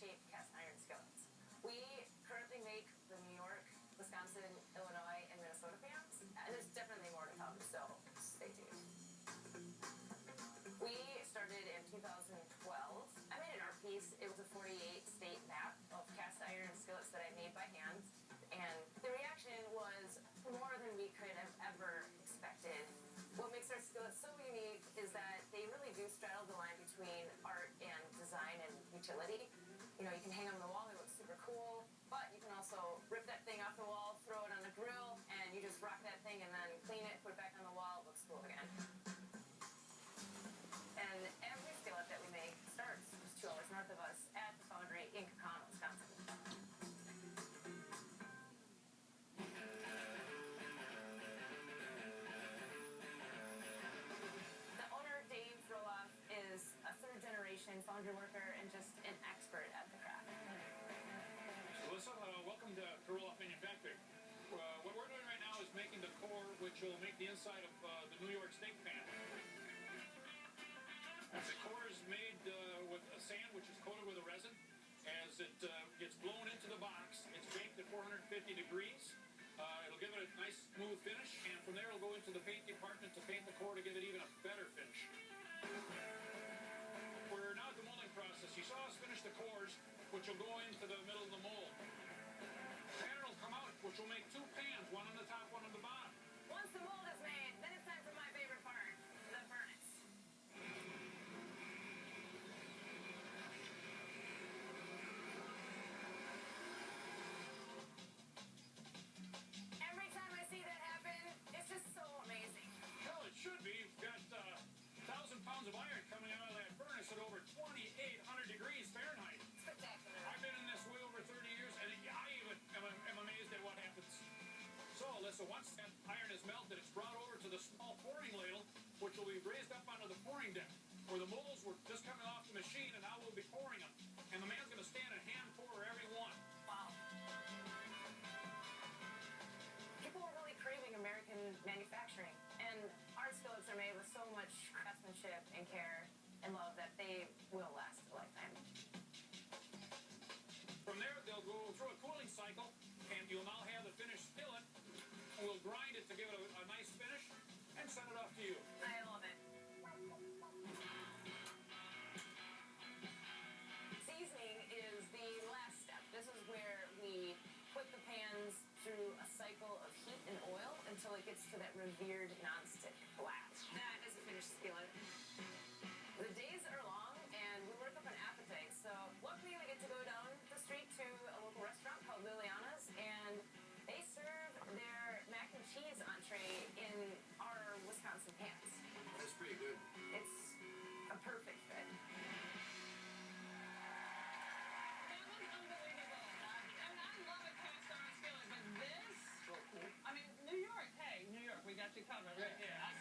shape cast iron skillets. We currently make the New York, Wisconsin, Illinois, and Minnesota pans, and there's definitely more to come, so stay tuned. We started in 2012. I made an art piece. It was a 48-state map of cast iron skillets that I made by hand, and the reaction was more than we could have ever expected. What makes our skillets so unique is that they really do straddle the line between art and design and utility. You know, you can hang them on the wall, they look super cool, but you can also rip that thing off the wall, throw it on the grill, and you just rock that thing and then clean it, put it back on the wall, it looks cool again. And every skillet that we make starts just 2 hours north of us at the foundry in Kaukauna, Wisconsin. The owner, Dave Roloff, is a third-generation foundry worker and just an expert at the craft. Melissa, welcome to Roloff Manufacturing. What we're doing right now is making the core, which will make the inside of the New York steak pan. The core is made with a sand, which is coated with a resin. As it gets blown into the box, it's baked at 450 degrees. It'll give it a nice, smooth finish, and from there it'll go into the paint department to paint the core to give it even a better finish. We're now at the molding process. You saw us finish the cores, which will go into the middle of the mold. The pattern will come out, which will make 2 pans, one on the top, one on the bottom. Once the mold is made, then it's time for my favorite part, the furnace. Every time I see that happen, it's just so amazing. Well, it should be. You've got 1,000 pounds of iron coming out of that furnace at over 2,800 degrees Fahrenheit. Spectacular. I've been in this way over 30 years, and I even am amazed at what happens. So, Alyssa, once that iron is melted, it's brought over to the small pouring ladle, which will be raised up onto the pouring deck, where the molds were just coming off the machine, and now we'll be pouring them. And the man's going to stand and hand pour every one. Wow. People are really craving American manufacturing, and our skillets are made with so much craftsmanship and care and love that they will last a lifetime. From there, they'll go through a cooling cycle, and you'll now have the finished skillet. We'll grind it to give it a nice finish and send it off to you. I love it. Seasoning is the last step. This is where we put the pans through a cycle of heat and oil until it gets to that revered nonstick glass. That is a finished skillet. The days are long, and we work up an appetite. So luckily, we get to go down the street to a local restaurant called Liliana's, and they serve their mac and cheese entree in our Wisconsin pans. That's pretty good. It's a perfect fit. That was unbelievable. And I love a cast iron skillet, but this, So cool. I mean, New York, hey, New York, we got you covered right here. I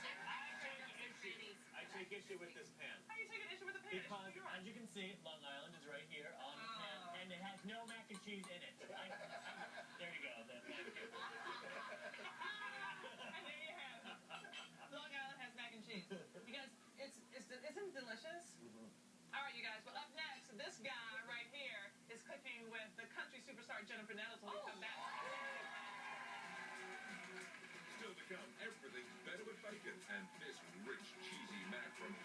take issue with this pan. How are you taking issue with the pan? It's Because, New York. as you can see, Long Island is right here on the pan, and it has no mac and cheese in it. There you go. Thank you. And there you have it. Long Island has mac and cheese. You guys, isn't it delicious? All right, you guys. Well, up next, this guy right here is cooking with the country superstar Jennifer Nettles when we come back. Still to come, everything's better with bacon and this rich, cheesy mac from